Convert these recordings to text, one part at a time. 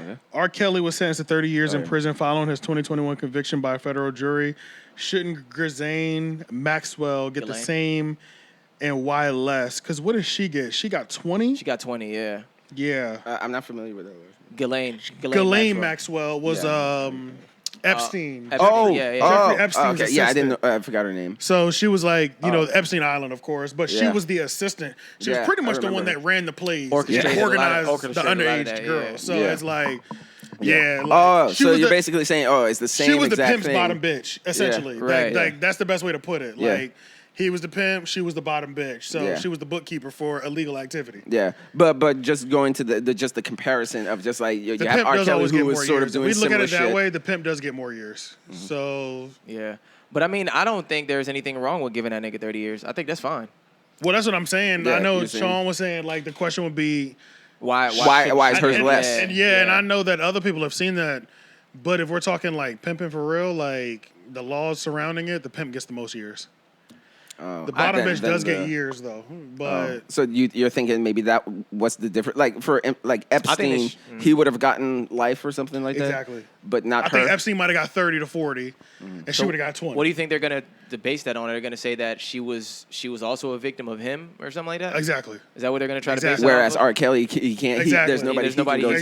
Okay. R. Kelly was sentenced to 30 years in prison following his 2021 conviction by a federal jury. Shouldn't Ghislane Maxwell get the same, and why less? Because what did she get? She got 20? She got 20, yeah. Yeah. I'm not familiar with that. Ghislane Maxwell was Epstein. Yeah. Epstein's okay. assistant. Yeah, I didn't know. I forgot her name. So she was like, Epstein Island, of course, but she was the assistant. She was pretty much the one that ran the plays, organized the underage girls. So it's like, so you're basically saying, it's the same. She was the exact pimp's thing. bottom bitch, essentially. Like that's the best way to put it. Yeah. Like he was the pimp, she was the bottom bitch. So she was the bookkeeper for illegal activity. Yeah, but just going to the comparison of just like you have R. Kelly who was sort of doing we look at similar it that shit. way. The pimp does get more years. Mm-hmm. So yeah, but I mean, I don't think there's anything wrong with giving that nigga 30 years. I think that's fine. Well, that's what I'm saying. I know Sean was saying like the question would be why is hers less? And I know that other people have seen that. But if we're talking like pimping for real, like the laws surrounding it, the pimp gets the most years. The bottom bitch does get years though, but so you're thinking maybe that what's the difference? Like for like Epstein, he would have gotten life or something like that. Exactly, but not her. I think Epstein might have got 30 to 40, and she would have got 20. What do you think they're gonna base that on? Are they gonna say that she was also a victim of him or something like that? Exactly. Is that what they're gonna try to base it Whereas off R. Kelly, he can't. There's nobody he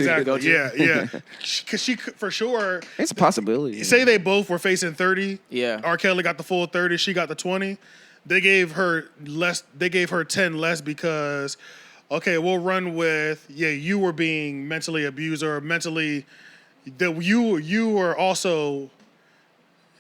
can go to. Yeah. Because she for sure. It's a possibility. Say they both were facing 30. Yeah. R. Kelly got the full 30. She got the 20. They gave her less. They gave her 10 less because, okay, we'll run with you were being mentally abused or mentally that you were also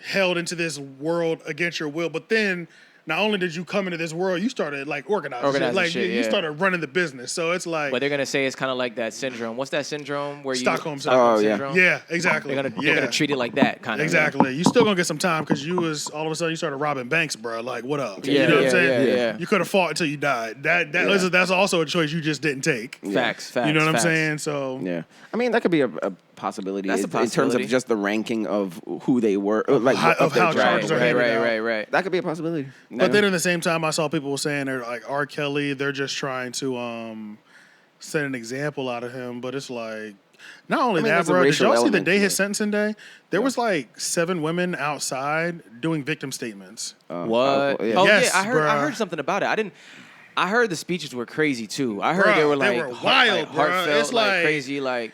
held into this world against your will. But then not only did you come into this world, you started like organizing like shit, you started running the business. So it's like, but they're gonna say it's kind of like that syndrome. What's that syndrome where Stockholm syndrome? Yeah, exactly. They're gonna treat it like that kind of. Exactly. You still gonna get some time because you was all of a sudden you started robbing banks, bro. Like what up? Yeah, you know what I'm saying? Yeah. You could have fought until you died. That's also a choice you just didn't take. Facts. You know what I'm saying? So yeah, I mean that could be a possibility. That's a possibility in terms of just the ranking of who they were, like of how charges are handed out. Right. That could be a possibility. But then at the same time, I saw people saying they're like R. Kelly. They're just trying to set an example out of him. But it's like not only that, bro. Did y'all see the day his sentencing day? There was like 7 women outside doing victim statements. What? Yes, I heard something about it. I heard the speeches were crazy too. I heard they were wild, heartfelt, it's like crazy, like.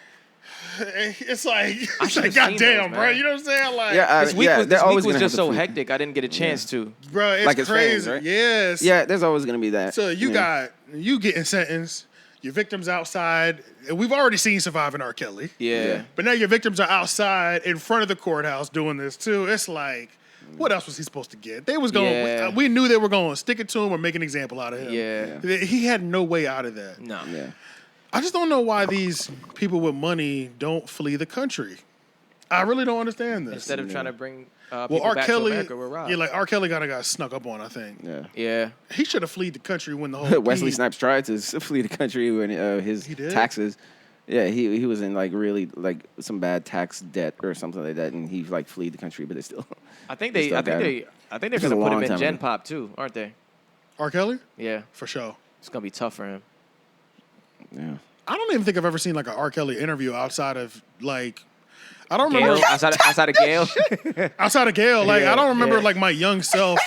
It's like goddamn, bro. You know what I'm saying? Like, this week was just so hectic. I didn't get a chance to. Bro, it's like crazy. Fans, right? Yes. Yeah, there's always gonna be that. So you getting sentenced. Your victims outside. We've already seen Surviving R. Kelly. Yeah. But now your victims are outside in front of the courthouse doing this too. It's like, what else was he supposed to get? They was going. Yeah. We knew they were going to stick it to him or make an example out of him. Yeah. He had no way out of that. No. Yeah. I just don't know why these people with money don't flee the country. I really don't understand this. Instead of trying to bring people back to America, we're robbed. Yeah, like R. Kelly kind of got snuck up on, I think. Yeah. He should have fled the country when the whole Wesley Snipes tried to flee the country when his taxes. Yeah, he was in like really like some bad tax debt or something like that, and he like fled the country, but they still. I think they're gonna put him in Gen Pop too, aren't they? R. Kelly? Yeah, for sure. It's gonna be tough for him. Yeah. I don't even think I've ever seen like an R. Kelly interview outside of like. I don't remember outside of Gail. Outside of Gail, like I don't remember like my young self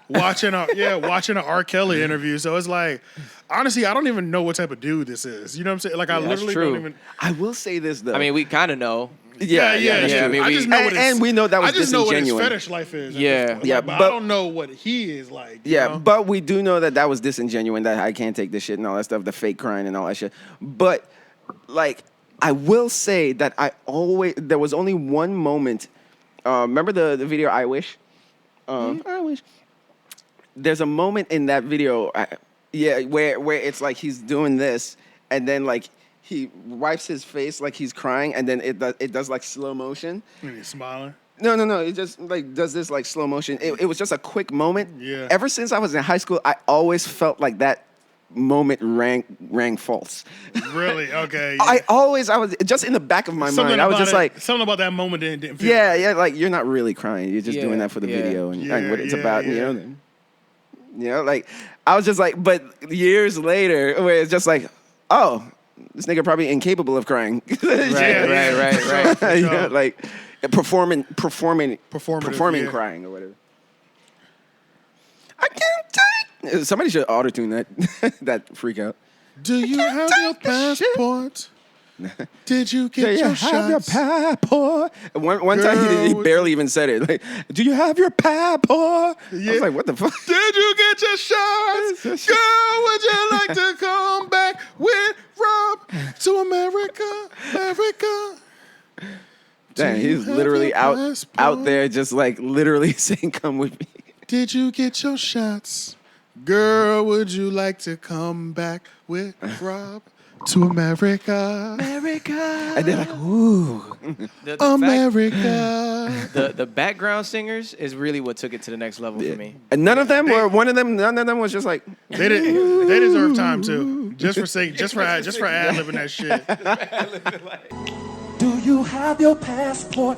watching an R. Kelly interview. So it's like, honestly, I don't even know what type of dude this is. You know what I'm saying? Like I literally don't even. I will say this though. I mean, we kind of know. Yeah. I mean, I just know and we know that was disingenuine. I just know what his fetish life is. Yeah, but I don't know what he is like. Yeah, you know? but we do know that was disingenuine. That I can't take this shit and all that stuff, the fake crying and all that shit. But like, I will say that there was only one moment. Remember the video I Wish? I Wish. There's a moment in that video, where it's like he's doing this, and then like he wipes his face like he's crying, and then it does like slow motion. And he's smiling. No. It just like does this like slow motion. It was just a quick moment. Yeah. Ever since I was in high school, I always felt like that moment rang false. Really? Okay. Yeah. I was just in the back of my mind. I was just like something about that moment didn't feel right. Like you're not really crying. You're just doing that for the video and what it's about. You know, like I was just like, but years later, where it's just like, oh, This nigga probably incapable of crying. Right. You know, like performing yeah. crying or whatever. I can't take. Somebody should auto-tune that that freak out. Do you have your passport? Did you get your have your shots? passport? One time he barely even said it. Like, do you have your passport? Yeah. I was like, what the fuck? Did you get your shots? Girl, would you like to come back with Rob to America? America. Damn, Do you he's have literally your out passport? there just like literally saying, come with me. Did you get your shots? Girl, would you like to come back with Rob to America? America. And they're like, ooh. The America. the background singers is really what took it to the next level for me. And none of them was just like, They deserve time too. Just for ad-libbing that shit. Do you have your passport?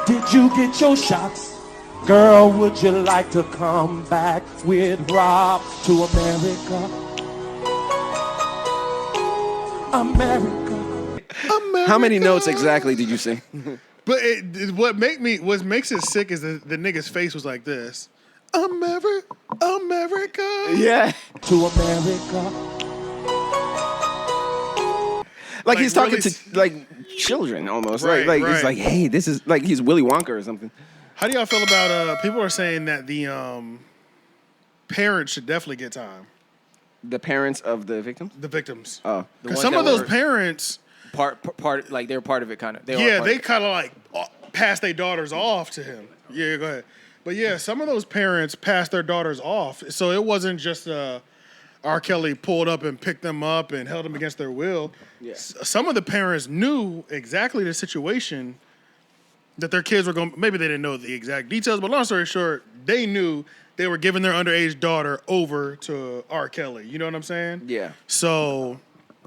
Did you get your shots? Girl, would you like to come back with Rob to America? America. how many notes exactly did you sing? But what makes it sick is the nigga's face was like this. America. Yeah. To America. Like he's talking really to like children almost. Right, like right. he's like, hey, this is like he's Willy Wonka or something. How do y'all feel about people are saying that the parents should definitely get time. The parents of the victims? The victims. Oh. Because some of those parents, part like they're part of it, kind of. they kind of like pass their daughters off to him. Yeah, go ahead. But yeah, some of those parents passed their daughters off, so it wasn't just R. Kelly pulled up and picked them up and held them against their will. Yeah. Some of the parents knew exactly the situation that their kids were going. Maybe they didn't know the exact details, but long story short, they knew they were giving their underage daughter over to R. Kelly. You know what I'm saying? Yeah. So,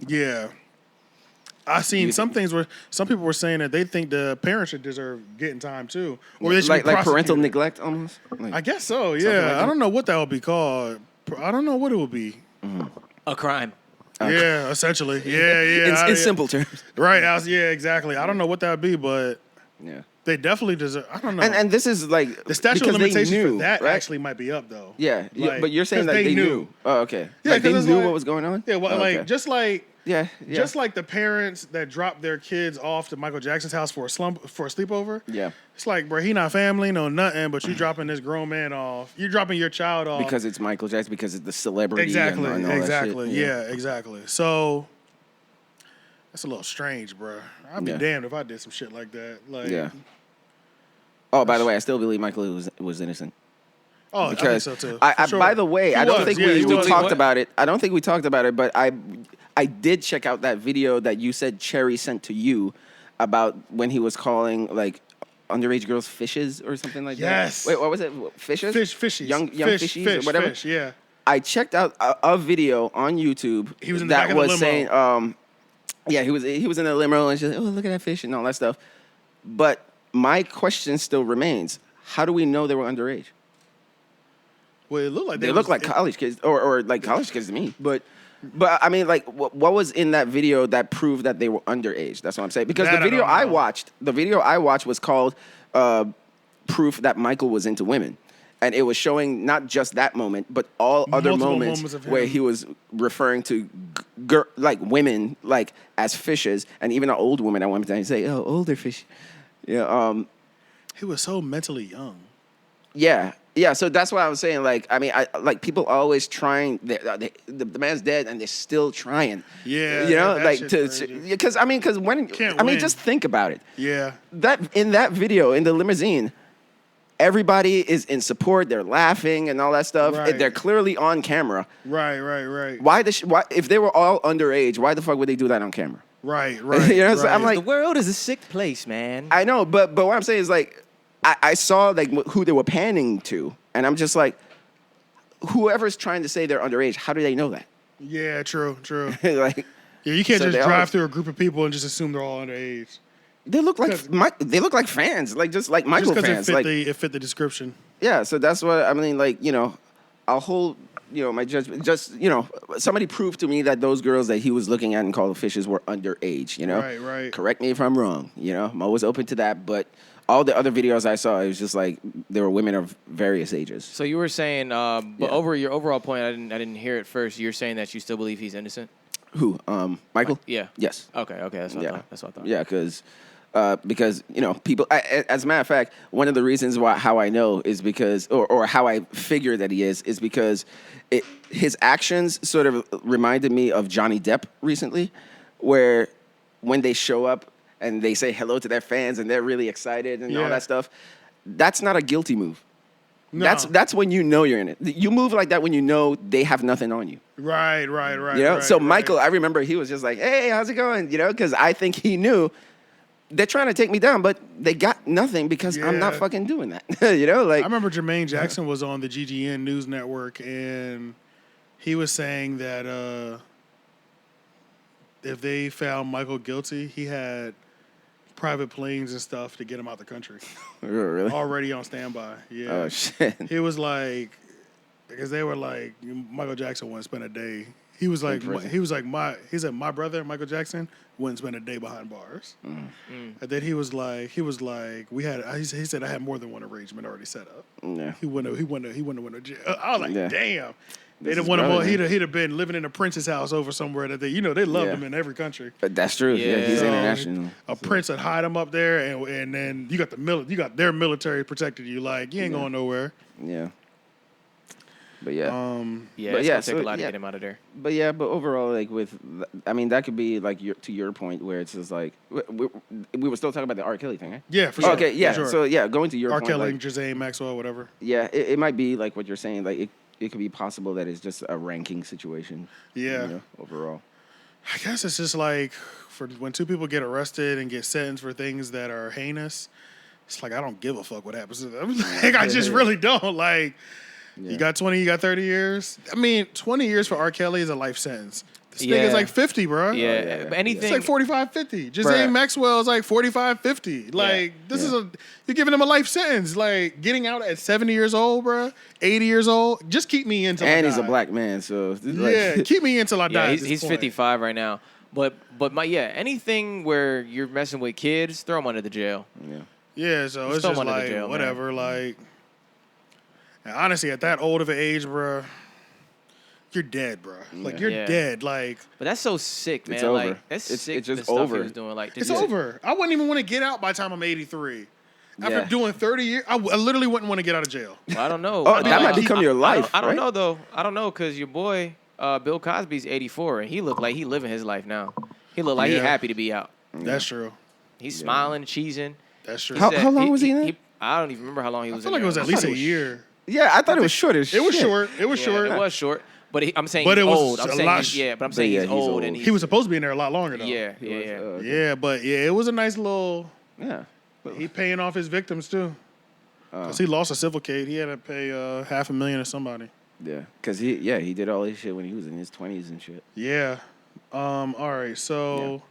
yeah. I seen some things where some people were saying that they think the parents should deserve getting time too, or they should like be parental prosecuted. neglect almost. Like, I guess so. like Yeah, that. I don't know what that would be called. I don't know what it would be. a crime. Yeah, essentially. Yeah. in simple terms. Right. Yeah, exactly. I don't know what that would be, but Yeah. they definitely deserve. I don't know. And this is like the statute of because they limitations knew, for that right? actually might be up though. Yeah, Like, but you're saying 'cause that they knew. Oh, okay. Yeah, like they 'cause knew it's what like- was going on. Yeah, well, Oh, like okay. just like yeah. just like the parents that dropped their kids off to Michael Jackson's house for a sleepover. Yeah. It's like, bro, he not family, no nothing, but you dropping this grown man off. You dropping your child off Because it's Michael Jackson, because it's the celebrity. exactly, and all that exactly, shit. yeah, exactly. So that's a little strange, bro. I'd be Yeah. damned if I did some shit like that. Like, Yeah. Oh, by the way, I still believe Michael was innocent. oh, Because I think so too. I, For sure. by the way, He I don't was, think yeah, he we was. talked about it. I don't think we talked about it, but I did check out that video that you said Cherry sent to you about when he was calling like underage girls fishes or something like Yes. that. Wait, what was it? Fishes? Fishies. Young Fish, fishies fish, or whatever. Fish, yeah. I checked out a video on YouTube He was in the that back of the was limo. saying, yeah, he was in a limo and she's like, oh, look at that fish and all that stuff. But my question still remains: how do we know they were underage? Well, it looked like They look like college kids, or like college kids to me. But I mean, like, what was in that video that proved that they were underage? That's what I'm saying. Because That the I video don't I watched was called "Proof That Michael Was Into Women," and it was showing not just that moment, but all other Multiple moments moments of where him. he was referring to like women like as fishes, and even an old woman at one time say, "Oh, older fish." Yeah. He was so mentally young. Yeah, so that's what I was saying. Like, I mean, like people always trying. The man's dead, and they're still trying. Yeah, you know, that like shit's to crazy. because I mean, Can't I mean, win. just think about it. Yeah. That in that video in the limousine, everybody is in support. They're laughing and all that stuff. Right. They're clearly on camera. Right. Why if they were all underage? Why the fuck would they do that on camera? Right. You know, so I'm like, The world is a sick place, man. I know, but what I'm saying is like, I saw like who they were panning to, and I'm just like, whoever's trying to say they're underage, how do they know that? yeah, true. Like, Yeah, you can't So just they drive always- through a group of people and just assume they're all underage. they look like they look like fans, like just Michael Just because fans. Like, it fit the description. yeah, so that's what I mean. Like, you know, I'll hold my judgment. Just somebody proved to me that those girls that he was looking at and called fishes were underage. Right. Correct me if I'm wrong. I'm always open to that, but all the other videos I saw, it was just like there were women of various ages. So you were saying, but Yeah. over your overall point, I didn't hear it first. You're saying that you still believe he's innocent. Who? Michael? Yeah. Yes. Okay. That's what I thought. That's what I thought. Yeah, because people. As a matter of fact, one of the reasons how I know is because, or how I figure that he is because his actions sort of reminded me of Johnny Depp recently, where when they show up and they say hello to their fans and they're really excited and all that stuff, that's not a guilty move. No. That's when you know you're in it. You move like that when you know they have nothing on you. Right. So Michael, I remember he was just like, "Hey, how's it going?" Because I think he knew they're trying to take me down, but they got nothing because I'm not fucking doing that. I remember Jermaine Jackson was on the GGN News Network, and he was saying that if they found Michael guilty, he had private planes and stuff to get him out the country. Really? Already on standby. Yeah. Oh shit. He was like, because they were like, Michael Jackson wouldn't spend a day. He was like, my brother Michael Jackson wouldn't spend a day behind bars. And then he said I had more than one arrangement already set up. Yeah. He wouldn't have jail. I was like, damn. They'd have his wanted more. brother, He'd have been living in a prince's house over somewhere that they loved him in every country. But that's true. Yeah, he's Yeah. international. A prince would hide him up there, and then you got their military protecting you. Like you ain't going nowhere. Yeah. But yeah. Yeah, But it's yeah, gonna take so, a lot to yeah. get him out of there. But overall, like that could be like to your point where it's just like we were still talking about the R. Kelly thing, right? Yeah, for sure. Okay, yeah. For sure. So going to your R. point, Kelly, like, Ghislane, Maxwell, whatever. yeah, it might be like what you're saying. Like it could be possible that it's just a ranking situation. Yeah. Overall. I guess it's just like for when two people get arrested and get sentenced for things that are heinous. It's like I don't give a fuck what happens to them. Like I just really don't. Like you got 20, you got 30 years. I mean, 20 years for R. Kelly is a life sentence. This nigga's like 50, bro. Yeah, but anything. It's like 45, 50. Bruh. Ghislane Maxwell is like 45, 50. Like, this is you're giving him a life sentence. Like, getting out at 70 years old, bro, 80 years old, just keep me until I die. And he's a black man, so Keep me until I die. Yeah, at this he's point. 55 right now. But anything where you're messing with kids, throw him under the jail. Yeah, so it's throw just him under the like, jail, whatever, man. like, and honestly, at that old of an age, bro, you're dead, bro. Like, you're dead. Like, But that's so sick, man. It's over. Like that's It's sick. just the stuff over. he was doing. Like, it's over. I wouldn't even want to get out by the time I'm 83. After Yeah. doing 30 years, I literally wouldn't want to get out of jail. Well, I don't know. Oh, I mean, that might like, become your life. I don't right? know though. I don't know because your boy Bill Cosby's 84 and he looked like he living his life now. He looked like he Yeah. happy to be out. That's true. He's smiling, cheesing. That's true. How long was he in there? I don't even remember how long he I was feel in like it there. was at least a year. Yeah, I thought it was short as shit. It was short. It was Yeah, short. It was short. But I'm saying But he's it was old. I'm a saying lot but I'm saying yeah, he's he's old old. and He was supposed to be in there a lot longer, though. Yeah. Yeah, but it was a nice little. Yeah. He paying off his victims too. Cause he lost a civil case. He had to pay $500,000 to somebody. Yeah, because he did all his shit when he was in his 20s and shit. Yeah. All right. So.